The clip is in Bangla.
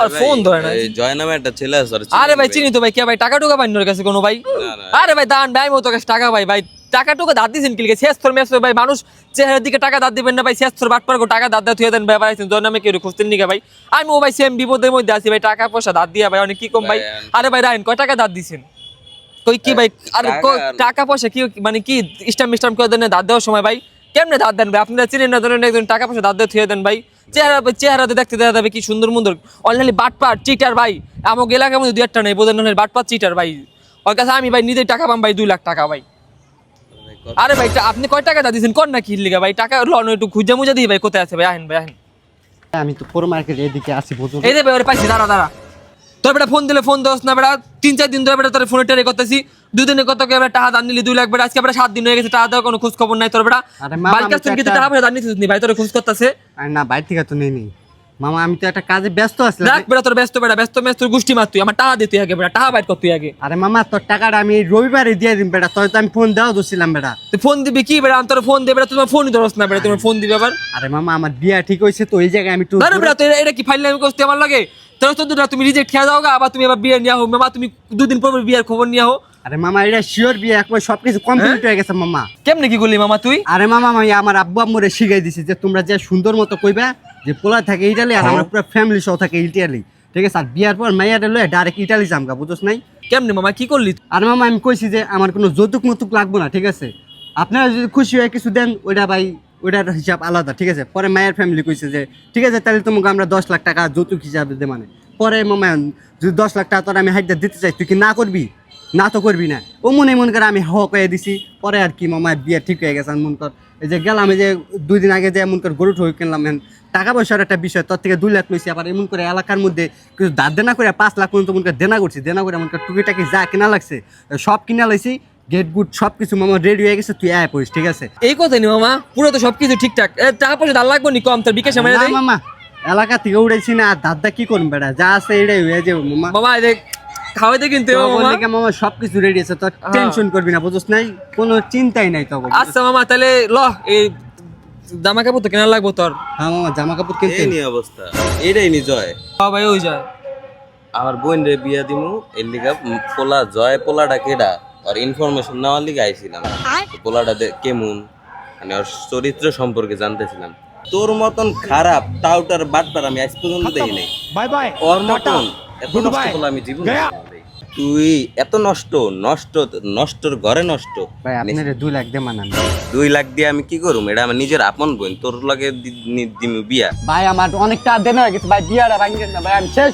আর ফোন ধরে না। এই জয় নামে একটা ছেলে আছে আরে ভাই চিনি তো ভাই, কে ভাই টাকা টুকা পাইনি ওর কাছে কোনো ভাই? আরে ভাই দান ভাই মতো কাছে টাকা ভাই, ভাই টাকা টুকা দাঁত দিয়েছেন কি শেষ তোর মেস ভাই, মানুষ চেহারার দিকে টাকা দাঁত দিবেন না ভাই, শেষ তোর বাট পারবো টাকা দাঁত দিয়ে থুয়ে দেন ভাই, ভাই জয় নামে কেউ খুঁজতেন নিকা ভাই, আমি ও ভাই সেম বিপদের মধ্যে আছি ভাই, টাকা পয়সা দাঁত দিয়া ভাই অনেক কি কম ভাই। আরে ভাই রায়ন কয় টাকা দাঁত দিছেন কই কি ভাই? আরে টাকা পয়সা কি মানে কি স্ট্যাম্প স্ট্যাম্প করে দেন দাঁত দেওয়ার সময় ভাই, কেমনে দাঁত দেন ভাই? আপনারা চিনেন না ধরেন একজন টাকা পয়সা দাঁত দিয়ে থুয়ে দেন ভাই, চেহারাতে দেখতে দেখা যাবে কি সুন্দর মুন্দর, অনলাইনে বাটপাট চিটার ভাই, আমাকে এলাকার মধ্যে দু একটা নেই বোঝেন না, বাটপাট চিটার ভাই, ওর কাছে আমি ভাই নিজেই টাকা পাম ভাই 2 লাখ টাকা ভাই। আরে ভাই আপনি কয় টাকা দা দিয়েছেন কোন না কি লিগা ভাই? টাকা লন একটু খুঁজে মুজে দিই ভাই, কোথায় আছে ভাই? আহেন ভাই আহেন। আমি তো পুরো মার্কেট এদিকে আসি বুঝো। এই দে ভাই ওরে পাইছি, দাঁড়া দাঁড়া, তোর বেটা ফোন দিলে ফোন দোস না বেটা, 3-4 দিন ধরে বেটা তোর ফোনে টেরে করতেছি, 2 দিনে কত কে বেটা টাকা দান নিলি 2 লাখ বেটা, আজকে বেটা 7 দিন হয়ে গেছে টাকা দেওয়ার কোনো খোঁজ খবর নাই তোর বেটা। আরে মামা, বাইক কাছ থেকে টাকা পয়সা দান নিছিস নি ভাই? তোর খোঁজ করতেছে আরে না বাইরে থেকে তো নেই নি মামা, আমি তো একটা কাজে ব্যস্ত আছি। দেখ বেটা তোর ব্যস্ত বেটা, ব্যস্ত মেস তোর গোষ্ঠী মার, তুই আমার টাকা দে, তুই আগে বেটা টাকা বাইর কর তুই আগে। আরে মামা তোর টাকাটা আমি এই রবিবারে দিয়ে দিন বেটা, তোর তো আমি ফোন দেওয়া দছিলাম বেটা। তুই ফোন দিবি কি বেটা? আমি তোর ফোন দে বেটা, তোমার ফোনই ধরস না বেটা, তোমার ফোন দিবি আবার। আরে মামা আমার বিয়া ঠিক হইছে তো, এই জায়গায় আমি একটু আরে বেটা তুই এটা কি ফাইল আমি করতে আমার লাগে? তোর তো দুটা তুমি রিজেক্ট খেয়ে যাও গা, আবার তুমি আবার বিয়ে নিয়ে হো মামা, তুমি 2 দিন পর বিয়ের খবর নিয়ে হো। আরে মামা এটা শিওর বিয়ে, একবার সবকিছু কমপ্লিট হয়ে গেছে মামা। কেমনে কি করলি মামা তুই? আরে মামা আমি আমার আব্বু আম্মুরে শিখাই দিছি যে তোমরা যে সুন্দর মতো কইবা যে পোলা থাকে ইটালি আর আমরা পুরো ফ্যামিলি সহ থাকে ইটালি, ঠিক আছে? আর বিয়ার পর মাইয়ারে লয়ে ডাইরেক্ট ইটালি যামগা, বুঝছস নাই? কেমনে মামা কি করলি? আর মামা আমি কইছি যে আমার কোনো যৌতুক মতুক লাগবো না, ঠিক আছে? আপনারা যদি খুশি হয়ে কিছু দেন ওইটা ভাই ওইটার হিসাব আলাদা, ঠিক আছে? পরে মায়ের ফ্যামিলি কইছে যে ঠিক আছে তাহলে তোমাকে আমরা 10 লাখ টাকা যৌতুক হিসাবে দে, মানে পরে মামা যদি 10 লাখ টাকা তোর আমি হাইটা দিতে চাই, তুই কি না করবি? না তো করবি না। ও মনে মনে করে আমি কয়ে দিছি, পরে আর কি মামা বিয়ে ঠিক হয়ে গেছে। মন কর এই যে গেলাম, এই যে 2 দিন আগে যে এমন করে গরু ঠই কিনলাম, টাকা পয়সার একটা বিষয়, তোর থেকে 2 লাখ লইছি, আবার এমন করে এলাকার মধ্যে কিছু দাঁত দেনা করে 5 লাখ পর্যন্ত মনে করে দেনা করছি, দেনা করে মনে করে টুকিটাকি যা কেনা লাগছে সব কিনা লাইছি, গেট গুড সব কিছু মামা রেডি হয়ে গেছে, তুই আয় পড়িস, ঠিক আছে? এই কথা নি মামা, পুরো তো সবকিছু ঠিকঠাক, টাকা পয়সা দাল লাগবে নি কম, তোর বিকাশে মেরে না দেই মামা এলাকা থেকে উড়াইছি না, আর দাদা কি করুন বেটা, যা আছে এটাই হয়ে যাবে মামা। মামা এই দেখ খাওয়াইতে কিন্তু মামা। মামা সবকিছু রেডি আছে, তোর টেনশন করবি না, বুঝছ নাই? কোনো চিন্তাই নাই তো। আচ্ছা মামা তাহলে ল এই জামা কাপড় তো কেনা লাগবো তোর। হ্যাঁ মামা জামা কাপড় কিনতে। এই নি অবস্থা, এটাই নি জয়। হ্যাঁ ভাই ওই যায় আমার বোন রে বিয়া দিমু এর লিগা পোলা জয় পোলাটা কেডা আর ইনফরমেশন নেওয়ার লিগা আইছিলাম। পোলাটা কেমন মানে ওর চরিত্র সম্পর্কে জানতেছিলাম। তোর মতন খারাপ টাউটার বাটপার আমি আজ পর্যন্ত দেখি নাই। বাই বাই ওর মতন এত নষ্ট পোলা আমি জীবন তুই এত নষ্ট নষ্ট নষ্টর ঘরে নষ্ট। ভাই আপনার 2 লাখ দে মানান। 2 লাখ দিয়ে আমি কি করুম? এটা আমার নিজের আপন বোন, তোর লাগে দিমু বিয়া। ভাই আমার অনেক টাকা দেনা হয়ে গেছে ভাই, বিয়াটা ভাঙিয়ে না ভাই, আমি শেষ।